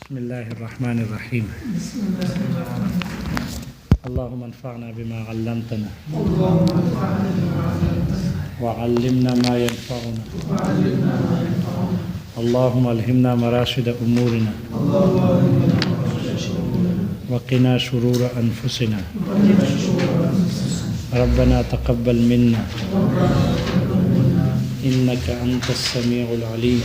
بسم اللہ الرحمن الرحیم اللہم انفعنا بما علمتنا وعلمنا ما ينفعنا اللہم الہمنا مراشد امورنا وقنا شرور انفسنا ربنا تقبل منا انک انت السمیع العلیم.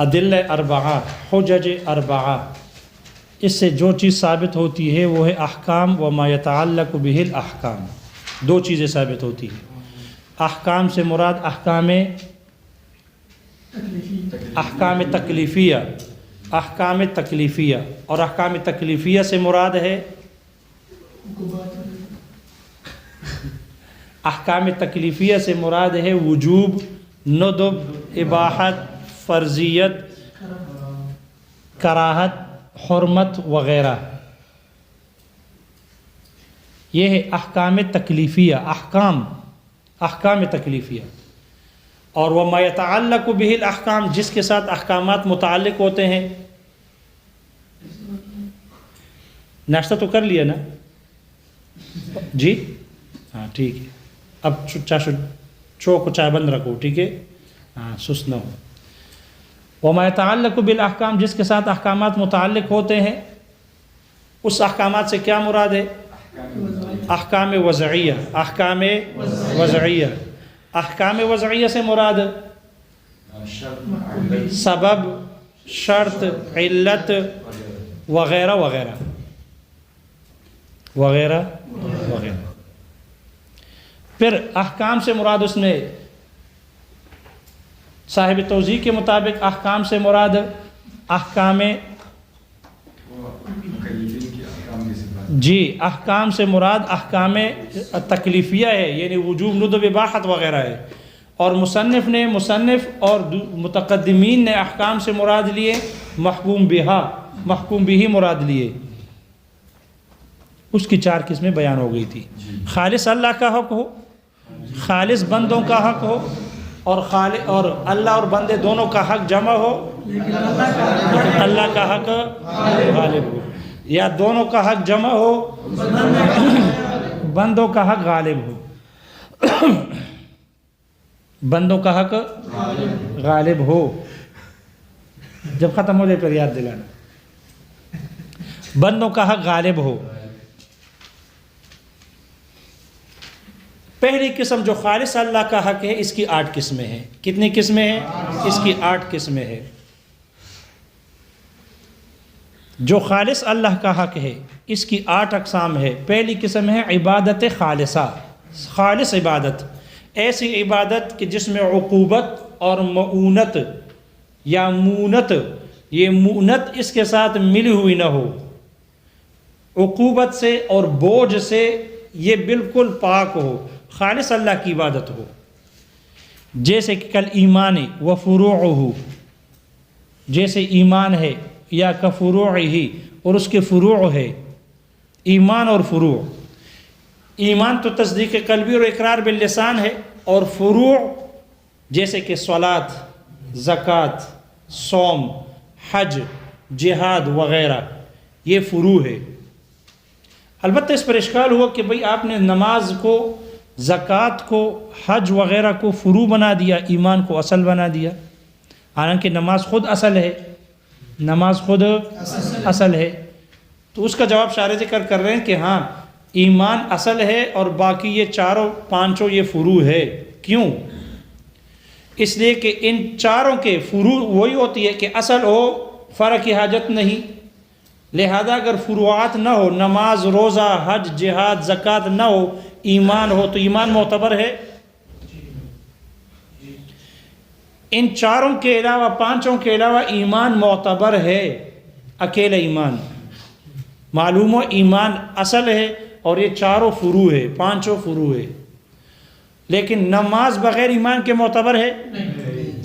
ادلہ اربعہ، حجج اربعہ، اس سے جو چیز ثابت ہوتی ہے وہ ہے احکام وما یتعلق بہ الاحکام. دو چیزیں ثابت ہوتی ہیں. احکام سے مراد احکام تکلیفیہ، احکام تکلیفیہ، اور احکام تکلیفیہ سے مراد ہے احکام تکلیفیہ سے مراد ہے وجوب، ندب، اباحت، فرضیت، کراہت، حرمت وغیرہ. یہ ہے احکام تکلیفیہ، احکام تکلیفیہ. اور وما یتعلق بہ الاحکام، جس کے ساتھ احکامات متعلق ہوتے ہیں. ناشتہ تو کر لیا نا جی؟ ہاں ٹھیک ہے. اب چوک چائے بند رکھو، ٹھیک ہے؟ ہاں سست نہ ہو. وما یتعلق بالاحکام، جس کے ساتھ احکامات متعلق ہوتے ہیں. اس احکامات سے کیا مراد ہے؟ احکام وضعیہ. احکام وضعیہ، احکام وضعیہ سے مراد سبب، شرط، علت وغیرہ وغیرہ وغیرہ وغیرہ. پھر احکام سے مراد اس میں صاحب توضیح کے مطابق احکام سے مراد احکام احکام سے مراد احکام تکلیفیہ ہے، یعنی وجوب، ندب، اباحت وغیرہ ہے. اور مصنف اور متقدمین نے احکام سے مراد لیے محکوم بہ مراد لیے. اس کی 4 قسمیں بیان ہو گئی تھی. خالص اللہ کا حق ہو، خالص بندوں کا حق ہو، اور اللہ اور بندے دونوں کا حق جمع ہو، اللہ کا حق غالب ہو، یا دونوں کا حق جمع ہو، بندوں کا حق غالب ہو. بندوں کا حق غالب ہو. جب ختم ہو جائے پھر یاد دلانا. بندوں کا حق غالب ہو. پہلی قسم جو خالص اللہ کا حق ہے، اس کی 8 قسمیں ہیں. کتنی قسمیں ہیں؟ اس کی 8 قسمیں ہیں. جو خالص اللہ کا حق ہے اس کی 8 اقسام ہے. پہلی قسم ہے عبادت خالصہ. خالص عبادت، ایسی عبادت کہ جس میں عقوبت اور معونت یا مونت، یہ مونت اس کے ساتھ ملی ہوئی نہ ہو، عقوبت سے اور بوجھ سے یہ بالکل پاک ہو، خالص اللہ کی عبادت ہو. جیسے کہ کل ایمان و فروعہ، جیسے ایمان ہے، یا کفروعہ، اور اس کے فروع ہے. ایمان اور فروع، ایمان تو تصدیق قلبی اور اقرار باللسان ہے، اور فروع جیسے کہ صلاۃ، زکوٰۃ، صوم، حج، جہاد وغیرہ، یہ فروع ہے. البتہ اس پر اشکال ہوا کہ بھئی آپ نے نماز کو، زکوٰۃ کو، حج وغیرہ کو فروع بنا دیا، ایمان کو اصل بنا دیا. حالانکہ نماز خود اصل ہے، نماز خود اصل ہے. تو اس کا جواب شارح ذکر کر رہے ہیں کہ ہاں ایمان اصل ہے اور باقی یہ 4 یہ فروع ہے. کیوں؟ اس لیے کہ ان 4 کے فروع وہی ہوتی ہے کہ اصل ہو، فرق کی حاجت نہیں. لہذا اگر فروعات نہ ہو، نماز، روزہ، حج، جہاد، زکوٰۃ نہ ہو، ایمان ہو، تو ایمان معتبر ہے. ان 4 کے علاوہ، 5 کے علاوہ ایمان معتبر ہے. اکیلا ایمان معلوم ہو ایمان اصل ہے، اور یہ 4 فروع ہے، 5 فروع ہے. لیکن نماز بغیر ایمان کے معتبر ہے،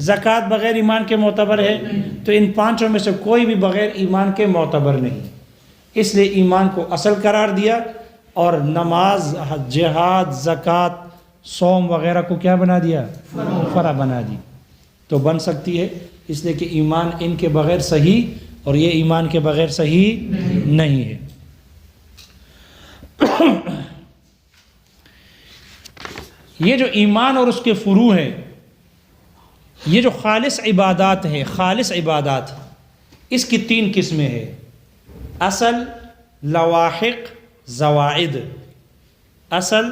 زکوٰۃ بغیر ایمان کے معتبر ہے. تو ان 5 میں سے کوئی بھی بغیر ایمان کے معتبر نہیں. اس لیے ایمان کو اصل قرار دیا اور نماز، جہاد، زکوٰۃ، صوم وغیرہ کو کیا بنا دیا؟ فرع بنا دی. تو بن سکتی ہے، اس لیے کہ ایمان ان کے بغیر صحیح اور یہ ایمان کے بغیر صحیح نہیں ہے. یہ جو ایمان اور اس کے فروع ہیں، یہ جو خالص عبادات ہیں، خالص عبادات، اس کی 3 قسمیں ہیں: اصل، لواحق، زوائد. اصل،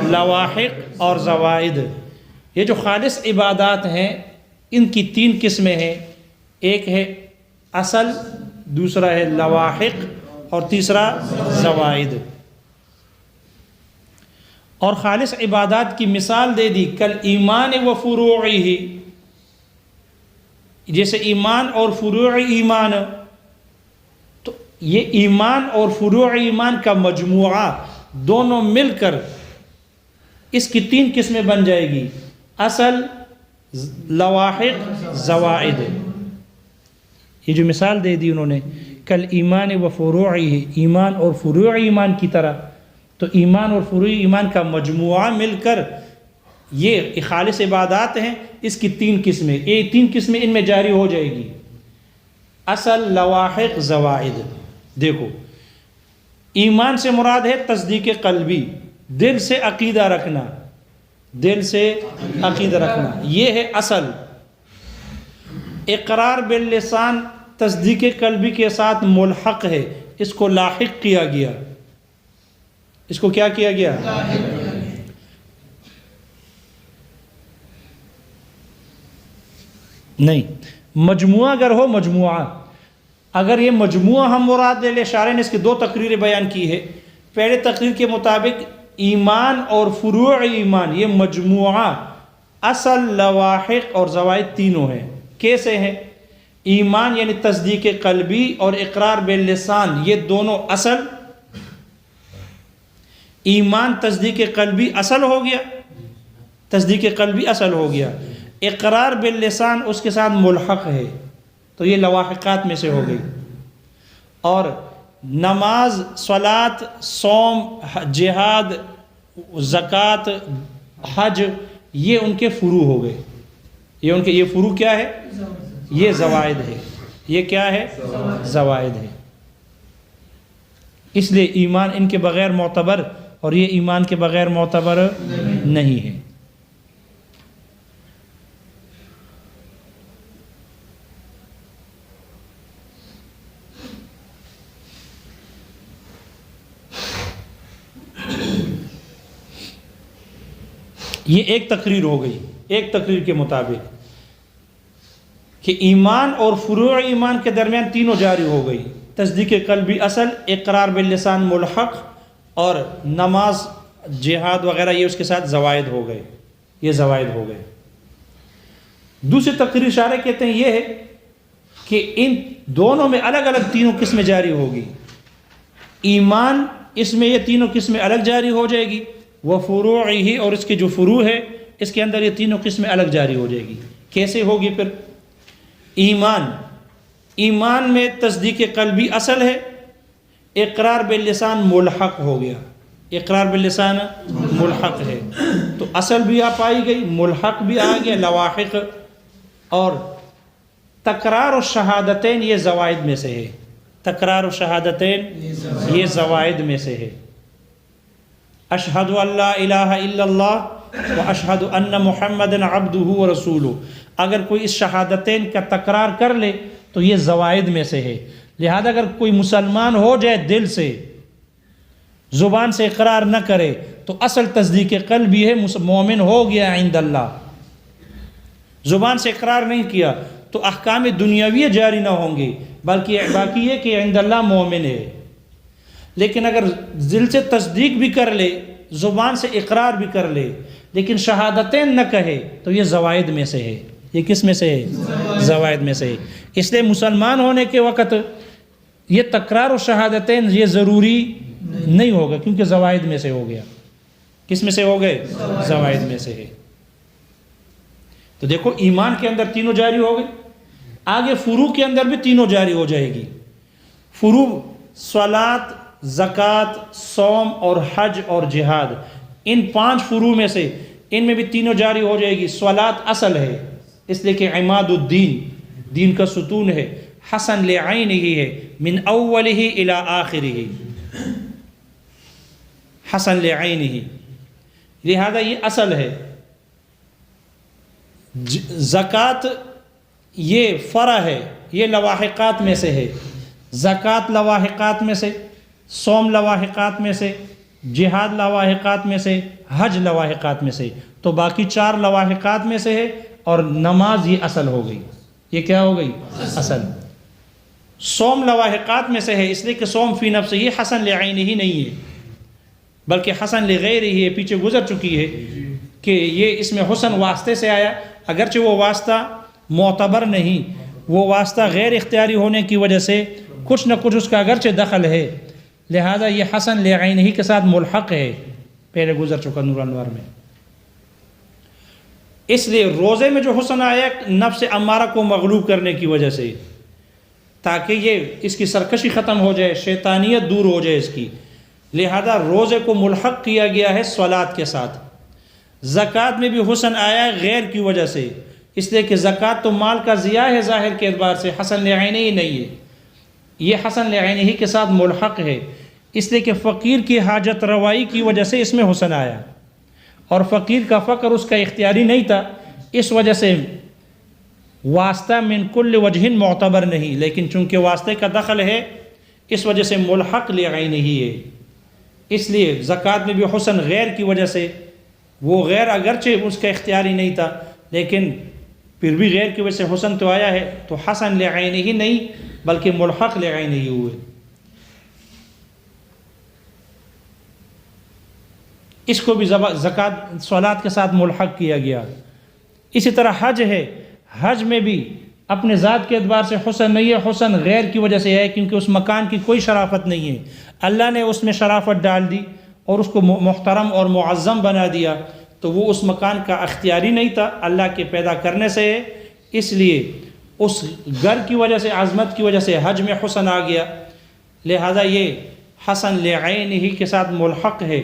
لواحق اور زوائد. یہ جو خالص عبادات ہیں ان کی 3 قسمیں ہیں. ایک ہے اصل، دوسرا ہے لواحق اور تیسرا زوائد. اور خالص عبادات کی مثال دے دی، کل ایمان و فروعہ، جیسے ایمان اور فروع ایمان. تو یہ ایمان اور فروع ایمان کا مجموعہ دونوں مل کر اس کی 3 قسمیں بن جائے گی: اصل، لواحق، زوائد. یہ جو مثال دے دی انہوں نے، کل ایمان و فروعہ، ایمان اور فروع ایمان کی طرح. تو ایمان اور فروع ایمان کا مجموعہ مل کر یہ خالص عبادات ہیں. اس کی 3 قسمیں، یہ 3 قسمیں ان میں جاری ہو جائے گی: اصل، لواحق، زوائد. دیکھو، ایمان سے مراد ہے تصدیق قلبی، دل سے عقیدہ رکھنا، دل سے عقیدہ رکھنا، یہ ہے اصل. اقرار باللسان تصدیق قلبی کے ساتھ ملحق ہے، اس کو لاحق کیا گیا. اس کو کیا کیا گیا؟ نہیں، مجموعہ اگر ہو، مجموعہ، اگر یہ مجموعہ ہم مراد لے لے، شارح نے اس کی 2 تقریریں بیان کی ہے. پہلے تقریر کے مطابق ایمان اور فروع ایمان یہ مجموعہ اصل، لواحق اور زوائد تینوں ہیں. کیسے ہیں؟ ایمان یعنی تصدیق قلبی اور اقرار باللسان، یہ دونوں اصل. ایمان تصدیق قلبی اصل ہو گیا، تصدیق قلبی اصل ہو گیا. اقرار باللسان اس کے ساتھ ملحق ہے، تو یہ لواحقات میں سے ہو گئی. اور نماز، صلاۃ، صوم، جہاد، زکوٰۃ، حج، یہ ان کے فروع ہو گئے. یہ ان کے یہ فروع کیا ہے؟ یہ زوائد ہے. یہ کیا ہے؟ زوائد ہے. اس لیے ایمان ان کے بغیر معتبر اور یہ ایمان کے بغیر معتبر نہیں ہے. یہ ایک تقریر ہو گئی، ایک تقریر کے مطابق کہ ایمان اور فروع ایمان کے درمیان تینوں جاری ہو گئی: تصدیق قلبی اصل، اقرار باللسان ملحق، اور نماز، جہاد وغیرہ یہ اس کے ساتھ زوائد ہو گئے. یہ زوائد ہو گئے. دوسری تقریر شارح کہتے ہیں یہ ہے کہ ان دونوں میں الگ الگ تینوں قسمیں جاری ہوگی. ایمان اس میں یہ تینوں قسمیں الگ جاری ہو جائے گی، وہ فروعہ، اور اس کے جو فروع ہے اس کے اندر یہ تینوں قسمیں الگ جاری ہو جائے گی. کیسے ہوگی پھر؟ ایمان میں تصدیق قلبی اصل ہے، اقرار باللسان ملحق ہو گیا. اقرار باللسان ملحق ہے، تو اصل بھی آپ آئی گئی، ملحق بھی آ گیا، لواحق. اور تکرار و شہادتین یہ زوائد میں سے ہے. تکرار و شہادتین یہ زوائد میں سے ہے. اشہد ان لا الہ الا اللہ و اشہد ان محمد عبدہ و رسولہ، اگر کوئی اس شہادتین کا تکرار کر لے تو یہ زوائد میں سے ہے. لہذا اگر کوئی مسلمان ہو جائے دل سے، زبان سے اقرار نہ کرے، تو اصل تصدیق قلبی ہے، مومن ہو گیا عند اللہ. زبان سے اقرار نہیں کیا تو احکام دنیاوی جاری نہ ہوں گے، بلکہ باقی یہ کہ عند اللہ مومن ہے. لیکن اگر دل سے تصدیق بھی کر لے، زبان سے اقرار بھی کر لے، لیکن شہادتین نہ کہے، تو یہ زوائد میں سے ہے. یہ کس میں سے ہے؟ زوائد میں سے ہے. اس لیے مسلمان ہونے کے وقت یہ تکرار و شہادتین یہ ضروری نہیں ہوگا، کیونکہ زوائد میں سے ہو گیا. کس میں سے ہو گئے؟ زوائد میں سے ہے. تو دیکھو، ایمان کے اندر تینوں جاری ہو گئے، آگے فروع کے اندر بھی تینوں جاری ہو جائے گی. فروع صلاۃ، زکوٰۃ، صوم اور حج اور جہاد، ان 5 فروع میں سے ان میں بھی تینوں جاری ہو جائے گی۔ صلاۃ اصل ہے، اس لیے کہ عماد الدین، دین کا ستون ہے، حسن لعینہ ہے، من اولہ الی آخرہ، حسن لعینہ، لہذا یہ اصل ہے۔ زکوٰۃ یہ فرع ہے، یہ لواحقات میں سے ہے۔ زکوٰۃ لواحقات میں سے، صوم لواحقات میں سے، جہاد لواحقات میں سے، حج لواحقات میں سے، تو باقی 4 لواحقات میں سے ہے، اور نماز یہ اصل ہو گئی۔ یہ کیا ہو گئی؟ اصل۔ صوم لواحقات میں سے ہے، اس لیے کہ صوم فی نفس ہی حسن لعینہ ہی نہیں ہے، بلکہ حسن لغیرہ ہی ہے، پیچھے گزر چکی ہے کہ یہ اس میں حسن واسطے سے آیا، اگرچہ وہ واسطہ معتبر نہیں، وہ واسطہ غیر اختیاری ہونے کی وجہ سے کچھ نہ کچھ اس کا اگرچہ دخل ہے، لہذا یہ حسن لعینہ ہی کے ساتھ ملحق ہے، پہلے گزر چکا نور انوار میں۔ اس لیے روزے میں جو حسن آیا نفس امارہ کو مغلوب کرنے کی وجہ سے، تاکہ یہ اس کی سرکشی ختم ہو جائے، شیطانیت دور ہو جائے اس کی، لہذا روزے کو ملحق کیا گیا ہے صلاۃ کے ساتھ۔ زکوٰۃ میں بھی حسن آیا ہے غیر کی وجہ سے، اس لیے کہ زکوٰۃ تو مال کا ضیاء ہے ظاہر کے اعتبار سے، حسن لعینہ ہی نہیں ہے، یہ حسن لعینہ ہی کے ساتھ ملحق ہے، اس لیے کہ فقیر کی حاجت روائی کی وجہ سے اس میں حسن آیا، اور فقیر کا فقر اس کا اختیاری نہیں تھا، اس وجہ سے واسطہ من کل وجہ معتبر نہیں، لیکن چونکہ واسطے کا دخل ہے اس وجہ سے ملحق لعینہ ہی ہے۔ اس لیے زکوٰۃ میں بھی حسن غیر کی وجہ سے، وہ غیر اگرچہ اس کا اختیاری نہیں تھا لیکن پھر بھی غیر کی وجہ سے حسن تو آیا ہے، تو حسن لعینہ ہی نہیں بلکہ ملحق لعینہ ہی ہوئے۔ اس کو بھی زکوٰۃ صلاۃ کے ساتھ ملحق کیا گیا۔ اسی طرح حج ہے، حج میں بھی اپنے ذات کے اعتبار سے حسن نہیں ہے، حسن غیر کی وجہ سے ہے، کیونکہ اس مکان کی کوئی شرافت نہیں ہے، اللہ نے اس میں شرافت ڈال دی اور اس کو محترم اور معظم بنا دیا، تو وہ اس مکان کا اختیاری نہیں تھا، اللہ کے پیدا کرنے سے ہے، اس لیے اس گھر کی وجہ سے، عظمت کی وجہ سے حج میں حسن آ گیا، لہذا یہ حسن لعینہ ہی کے ساتھ ملحق ہے،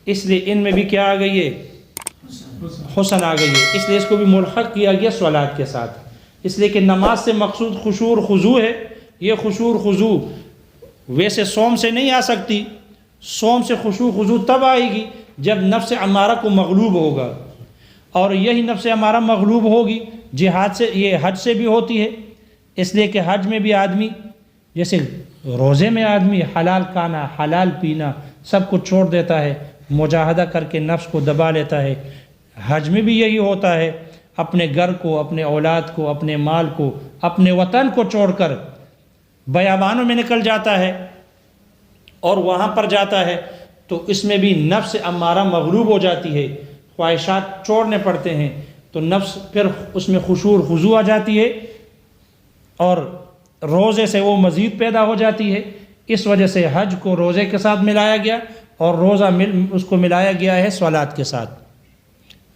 اس لیے ان میں بھی کیا آ گئی ہے؟ حسن آ گئی ہے، اس لیے اس کو بھی ملحق کیا گیا صلاۃ کے ساتھ، اس لیے کہ نماز سے مقصود خشوع اور خضوع ہے، یہ خشوع اور خضوع ویسے صوم سے نہیں آ سکتی، صوم سے خشوع خضوع تب آئے گی جب نفس امارہ کو مغلوب ہوگا، اور یہی نفس امارہ مغلوب ہوگی جہاد سے، یہ حج سے بھی ہوتی ہے، اس لیے کہ حج میں بھی آدمی جیسے روزے میں آدمی حلال کھانا، حلال پینا سب کچھ چھوڑ دیتا ہے، مجاہدہ کر کے نفس کو دبا لیتا ہے، حج میں بھی یہی ہوتا ہے، اپنے گھر کو، اپنے اولاد کو، اپنے مال کو، اپنے وطن کو چھوڑ کر بیابانوں میں نکل جاتا ہے اور وہاں پر جاتا ہے، تو اس میں بھی نفس امارہ مغلوب ہو جاتی ہے، خواہشات چھوڑنے پڑتے ہیں، تو نفس پھر اس میں خشوع اور خضوع آ جاتی ہے، اور روزے سے وہ مزید پیدا ہو جاتی ہے، اس وجہ سے حج کو روزے کے ساتھ ملایا گیا اور روزہ اس کو ملایا گیا ہے صلاۃ کے ساتھ۔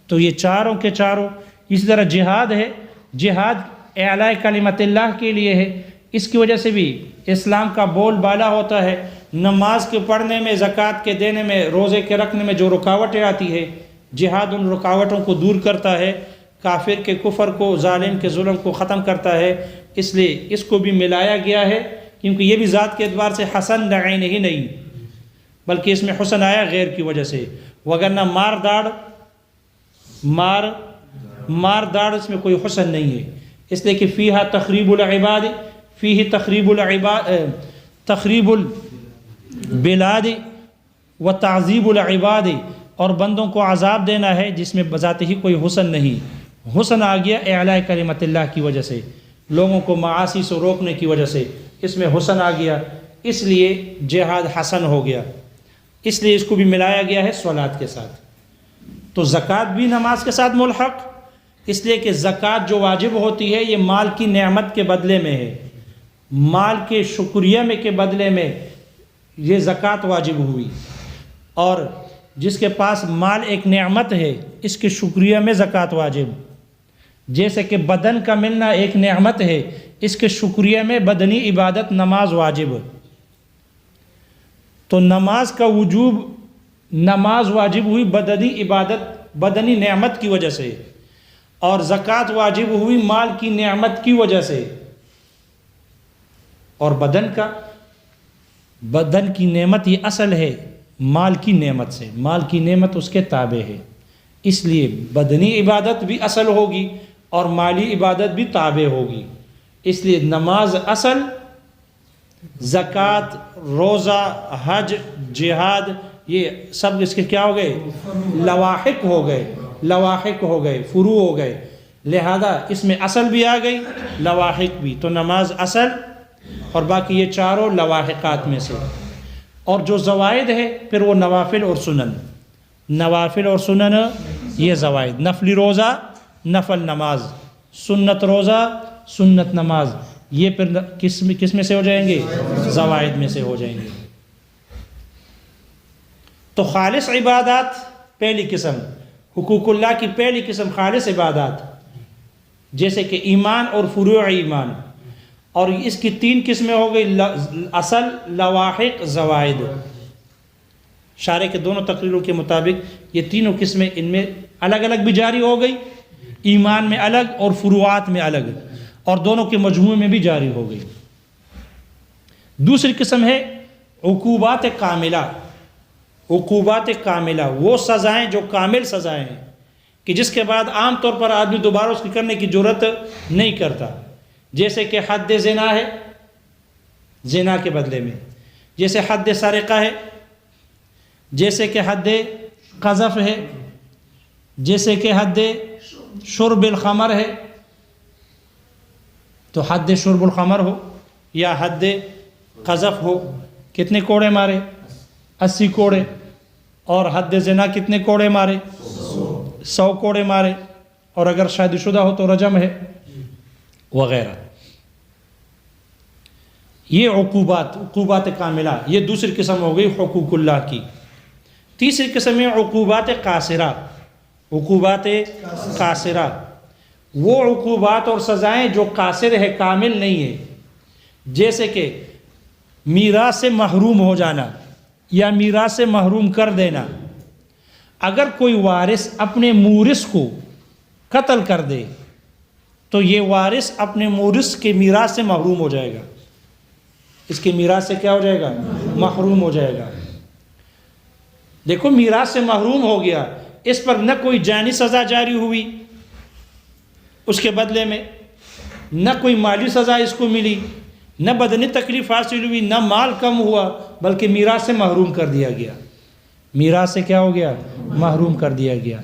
تو یہ چاروں کے چاروں، اسی طرح جہاد ہے، جہاد اعلاء کلمت اللہ کے لیے ہے، اس کی وجہ سے بھی اسلام کا بول بالا ہوتا ہے، نماز کے پڑھنے میں، زکوٰۃ کے دینے میں، روزے کے رکھنے میں جو رکاوٹیں آتی ہے، جہاد ان رکاوٹوں کو دور کرتا ہے، کافر کے کفر کو، ظالم کے ظلم کو ختم کرتا ہے، اس لیے اس کو بھی ملایا گیا ہے، کیونکہ یہ بھی ذات کے اعتبار سے حسن لعینہ ہی نہیں بلکہ اس میں حسن آیا غیر کی وجہ سے، وگرنہ مار داڑ اس میں کوئی حسن نہیں ہے، اس لیے کہ فیہا تخریب العباد، فیہ تخریب البلاد و تعذیب العباد، اور بندوں کو عذاب دینا ہے جس میں بذات ہی کوئی حسن نہیں، حسن آ گیا اعلاء کلمت اللہ کی وجہ سے، لوگوں کو معاصی سے روکنے کی وجہ سے اس میں حسن آ گیا، اس لیے جہاد حسن ہو گیا، اس لیے اس کو بھی ملایا گیا ہے صلاۃ کے ساتھ۔ تو زکوٰۃ بھی نماز کے ساتھ ملحق، اس لیے کہ زکوٰۃ جو واجب ہوتی ہے یہ مال کی نعمت کے بدلے میں ہے، مال کے شکریہ میں کے بدلے میں یہ زکوٰۃ واجب ہوئی، اور جس کے پاس مال ایک نعمت ہے اس کے شکریہ میں زکوٰۃ واجب، جیسے کہ بدن کا ملنا ایک نعمت ہے، اس کے شکریہ میں بدنی عبادت نماز واجب، تو نماز کا وجوب، نماز واجب ہوئی بدنی عبادت، بدنی نعمت کی وجہ سے، اور زکوٰۃ واجب ہوئی مال کی نعمت کی وجہ سے. اور بدن کی نعمت یہ اصل ہے مال کی نعمت سے، مال کی نعمت اس کے تابع ہے، اس لیے بدنی عبادت بھی اصل ہوگی اور مالی عبادت بھی تابع ہوگی. اس لیے نماز اصل، زکوٰۃ، روزہ، حج، جہاد، یہ سب اس کے کیا ہو گئے؟ لواحق ہو گئے، لواحق ہو گئے، فروع ہو گئے. لہذا اس میں اصل بھی آ گئی، لواحق بھی. تو نماز اصل اور باقی یہ چاروں لواحقات میں سے. اور جو زوائد ہے پھر وہ نوافل اور سنن، نوافل اور سنن یہ زوائد. نفلی روزہ، نفل نماز، سنت روزہ، سنت نماز، یہ پھر کس میں سے ہو جائیں گے؟ زوائد میں سے ہو جائیں گے. تو خالص عبادات پہلی قسم، حقوق اللہ کی پہلی قسم خالص عبادات، جیسے کہ ایمان اور فروع ایمان. اور اس کی 3 قسمیں ہو گئی، اصل، لواحق، زوائد. شارح کے دونوں تقریروں کے مطابق یہ تینوں قسمیں ان میں الگ الگ بھی جاری ہو گئی، ایمان میں الگ اور فروعات میں الگ، اور دونوں کے مجموعے میں بھی جاری ہو گئی. دوسری قسم ہے عقوبات کاملہ. عقوبات کاملہ وہ سزائیں جو کامل سزائیں ہیں، کہ جس کے بعد عام طور پر آدمی دوبارہ اس کی کرنے کی جرت نہیں کرتا. جیسے کہ حد زنا ہے زنا کے بدلے میں، جیسے حد سرقہ ہے، جیسے کہ حد قذف ہے، جیسے کہ حد شرب الخمر ہے. تو حد شرب الخمر ہو یا حد قذف ہو، کتنے کوڑے مارے؟ 80 کوڑے. اور حد زنا کتنے کوڑے مارے؟ 100 کوڑے مارے. اور اگر شادی شدہ ہو تو رجم ہے وغیرہ. یہ عقوبات کاملہ، یہ دوسری قسم ہو گئی حقوق اللہ کی. تیسری قسم ہے عقوبات قاصرہ. عقوبات قاصرہ وہ عقوبات اور سزائیں جو قاصر ہے، کامل نہیں ہے. جیسے کہ میراث سے محروم ہو جانا یا میراث سے محروم کر دینا. اگر کوئی وارث اپنے مورث کو قتل کر دے تو یہ وارث اپنے مورث کے میراث سے محروم ہو جائے گا. اس کے میراث سے کیا ہو جائے گا؟ محروم ہو جائے گا. دیکھو میراث سے محروم ہو گیا، اس پر نہ کوئی جانی سزا جاری ہوئی اس کے بدلے میں، نہ کوئی مالی سزا اس کو ملی، نہ بدنی تکلیف حاصل ہوئی، نہ مال کم ہوا، بلکہ میراث سے محروم کر دیا گیا. میراث سے کیا ہو گیا؟ محروم کر دیا گیا.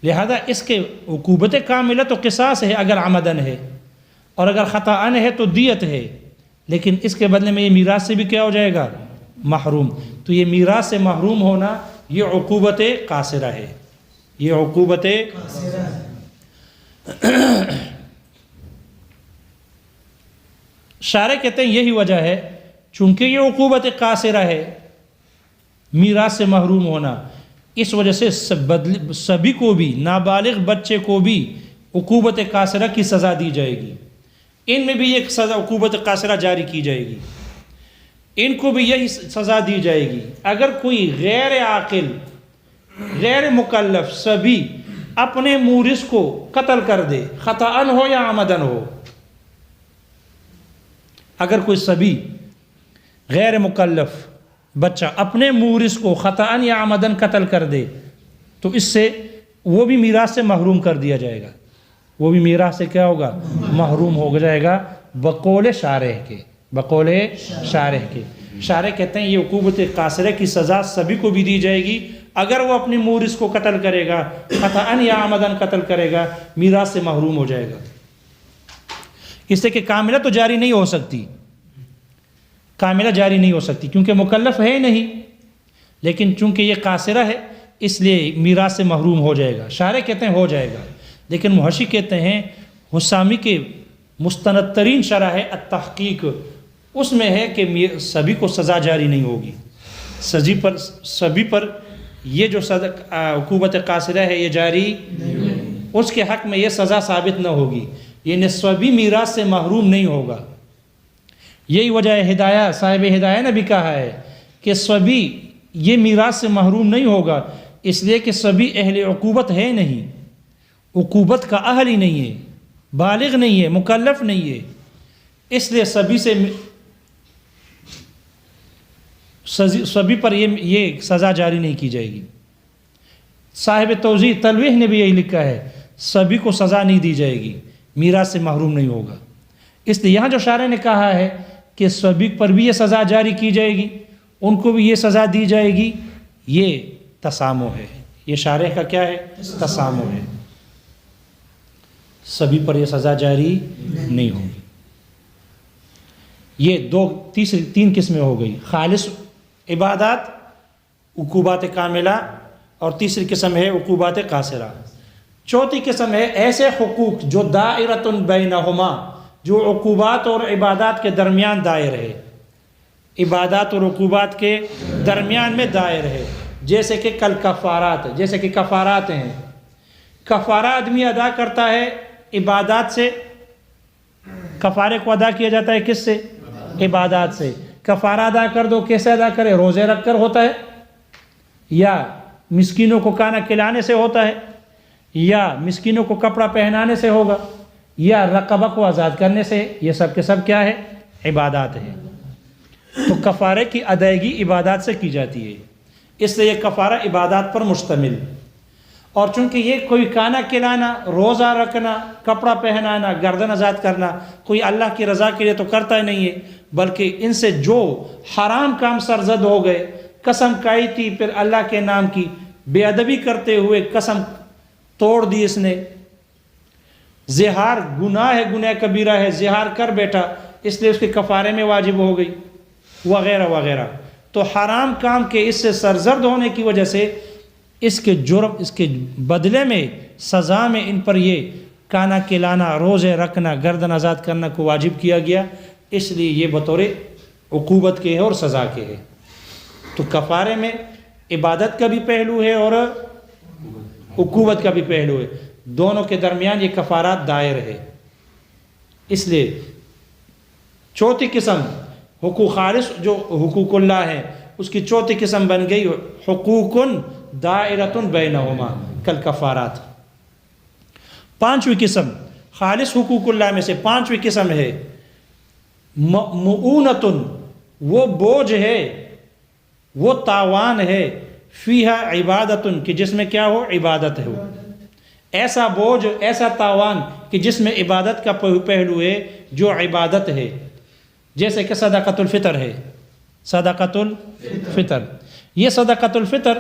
لہذا اس کے عقوبت کاملہ تو قصاص ہے اگر عمدن ہے، اور اگر خطاً ہے تو دیت ہے. لیکن اس کے بدلے میں یہ میراث سے بھی کیا ہو جائے گا؟ محروم. تو یہ میراث سے محروم ہونا یہ عقوبت قاصرہ ہے. یہ عقوبت شارح کہتے ہیں یہی وجہ ہے، چونکہ یہ عقوبت قاصرہ ہے، میراث سے محروم ہونا، اس وجہ سے سبھی کو بھی، نابالغ بچے کو بھی عقوبت قاصرہ کی سزا دی جائے گی. ان میں بھی ایک سزا عقوبت قاصرہ جاری کی جائے گی، ان کو بھی یہی سزا دی جائے گی. اگر کوئی غیر عاقل، غیر مکلف سبھی اپنے مورث کو قتل کر دے، خطاً ہو یا عمدن ہو، اگر کوئی سبھی غیر مکلف بچہ اپنے مورث کو خطاً یا عمدن قتل کر دے تو اس سے وہ بھی میراث سے محروم کر دیا جائے گا. وہ بھی میراث سے کیا ہوگا؟ محروم ہو جائے گا، بقول شارح کے. بقول شارح کے، شارح کہتے ہیں یہ عقوبت قاصرہ کی سزا سبھی کو بھی دی جائے گی. اگر وہ اپنے مورث کو قتل کرے گا، خطاً یا عمدن قتل کرے گا، میراث سے محروم ہو جائے گا. اس سے کہ کاملہ تو جاری نہیں ہو سکتی، کاملہ جاری نہیں ہو سکتی کیونکہ مکلف ہے نہیں، لیکن چونکہ یہ قاصرہ ہے اس لیے میراث سے محروم ہو جائے گا. شارح کہتے ہیں ہو جائے گا، لیکن محشی کہتے ہیں حسامی کے مستند ترین شرح ہے التحقیق، اس میں ہے کہ سبھی کو سزا جاری نہیں ہوگی. سبھی پر یہ جو عقوبت قاصرہ ہے یہ جاری، اس کے حق میں یہ سزا ثابت نہ ہوگی، یعنی سبھی میراث سے محروم نہیں ہوگا. یہی وجہ ہے ہدایہ، صاحب ہدایہ نے بھی کہا ہے کہ صبی یہ میراث سے محروم نہیں ہوگا، اس لیے کہ صبی اہل عقوبت ہے نہیں، عقوبت کا اہل ہی نہیں ہے، بالغ نہیں ہے، مکلف نہیں ہے، اس لیے صبی پر یہ سزا جاری نہیں کی جائے گی۔ صاحب توضیح تلویح نے بھی یہی لکھا ہے، صبی کو سزا نہیں دی جائے گی، میراث سے محروم نہیں ہوگا۔ اس لیے یہاں جو شارح نے کہا ہے کہ صبی پر بھی یہ سزا جاری کی جائے گی، ان کو بھی یہ سزا دی جائے گی، یہ تسامح ہے۔ یہ شارح کا کیا ہے؟ تسامح ہے، صبی پر یہ سزا جاری نہیں ہوگی۔ یہ تین قسمیں ہو گئی، خالص عبادات، عقوبات کاملہ، اور تیسری قسم ہے عقوبات قاصرہ۔ چوتھی قسم ہے ایسے حقوق جو دائرۃ بینہما، جو عقوبات اور عبادات کے درمیان دائر ہے، عبادات اور عقوبات کے درمیان میں دائر ہے، جیسے کہ کل کفارات، جیسے کہ کفارات ہیں۔ کفارہ آدمی ادا کرتا ہے عبادات سے، کفارے کو ادا کیا جاتا ہے کس سے؟ عبادات سے۔ کفارہ ادا کر دو، کیسے ادا کرے؟ روزے رکھ کر ہوتا ہے، یا مسکینوں کو کھانا کھلانے سے ہوتا ہے، یا مسکینوں کو کپڑا پہنانے سے ہوگا، یا رقبہ کو آزاد کرنے سے۔ یہ سب کے سب کیا ہے؟ عبادات ہے۔ تو کفارے کی ادائیگی عبادات سے کی جاتی ہے، اس لیے یہ کفارہ عبادات پر مشتمل۔ اور چونکہ یہ کوئی کھانا کھلانا، روزہ رکھنا، کپڑا پہنانا، گردن آزاد کرنا کوئی اللہ کی رضا کے لیے تو کرتا ہی نہیں ہے، بلکہ ان سے جو حرام کام سرزد ہو گئے، قسم کھائی تھی پھر اللہ کے نام کی بے ادبی کرتے ہوئے قسم توڑ دی اس نے، زہار گناہ ہے، گناہ کبیرہ ہے، زہار کر بیٹھا، اس لیے اس کے کفارے میں واجب ہو گئی، وغیرہ وغیرہ۔ تو حرام کام کے اس سے سرزد ہونے کی وجہ سے اس کے جرم، اس کے بدلے میں، سزا میں ان پر یہ کھانا کھلانا، روزے رکھنا، گردن آزاد کرنا کو واجب کیا گیا، اس لیے یہ بطور عقوبت کے ہے اور سزا کے ہے۔ تو کفارے میں عبادت کا بھی پہلو ہے اور عقوبت کا بھی پہلو ہے، دونوں کے درمیان یہ کفارات دائر ہے۔ اس لیے چوتھی قسم حقوق خالص جو حقوق اللہ ہے، اس کی چوتھی قسم بن گئی حقوق دائرۃ بینہما کالکفارات۔ پانچویں قسم خالص حقوق اللہ میں سے پانچویں قسم ہے مؤونۃ، وہ بوجھ ہے، وہ تاوان ہے، فیہا عبادۃ، کہ جس میں کیا ہو؟ عبادت ہو۔ ایسا بوجھ، ایسا تاوان کہ جس میں عبادت کا پہلو ہے، جو عبادت ہے، جیسے کہ صدقۃ الفطر ہے۔ صدقۃ الفطر، یہ صدقۃ الفطر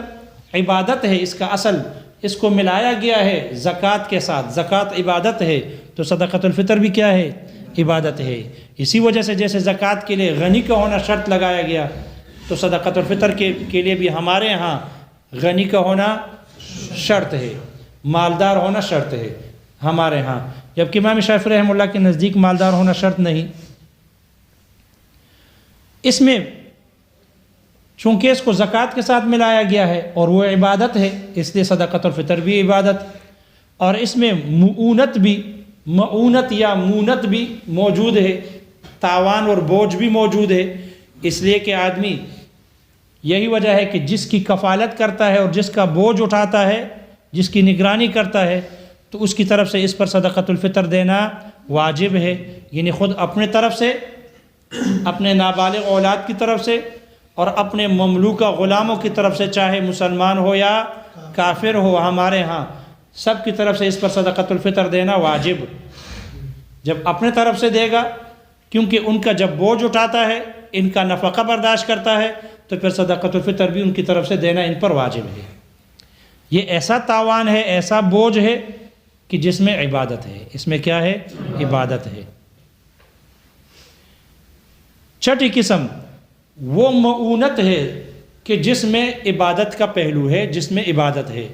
عبادت ہے، اس کا اصل، اس کو ملایا گیا ہے زکوٰۃ کے ساتھ، زکوٰۃ عبادت ہے، تو صدقۃ الفطر بھی کیا ہے؟ عبادت ہے۔ اسی وجہ سے جیسے زکوٰۃ کے لیے غنی کا ہونا شرط لگایا گیا، تو صدقۃ الفطر کے لیے بھی ہمارے ہاں غنی کا ہونا شرط ہے، مالدار ہونا شرط ہے ہمارے ہاں، جبکہ امام شافعی رحمہ اللہ کے نزدیک مالدار ہونا شرط نہیں۔ اس میں چونکہ اس کو زکوٰۃ کے ساتھ ملایا گیا ہے اور وہ عبادت ہے، اس لیے صدقۃ الفطر بھی عبادت، اور اس میں مؤونت بھی، مؤونت یا مونت بھی موجود ہے، تاوان اور بوجھ بھی موجود ہے، اس لیے کہ آدمی، یہی وجہ ہے کہ جس کی کفالت کرتا ہے اور جس کا بوجھ اٹھاتا ہے، جس کی نگرانی کرتا ہے، تو اس کی طرف سے اس پر صدقۃ الفطر دینا واجب ہے، یعنی خود اپنے طرف سے، اپنے نابالغ اولاد کی طرف سے، اور اپنے مملوکہ غلاموں کی طرف سے، چاہے مسلمان ہو یا کافر ہو، ہمارے ہاں سب کی طرف سے اس پر صدقۃ الفطر دینا واجب۔ جب اپنے طرف سے دے گا، کیونکہ ان کا جب بوجھ اٹھاتا ہے، ان کا نفقہ برداشت کرتا ہے، تو پھر صدقۃ الفطر بھی ان کی طرف سے دینا ان پر واجب ہے۔ یہ ایسا تاوان ہے، ایسا بوجھ ہے کہ جس میں عبادت ہے، اس میں کیا ہے؟ عبادت ہے۔ چھٹی قسم وہ مؤونت ہے کہ جس میں عبادت کا پہلو ہے، جس میں عبادت ہے،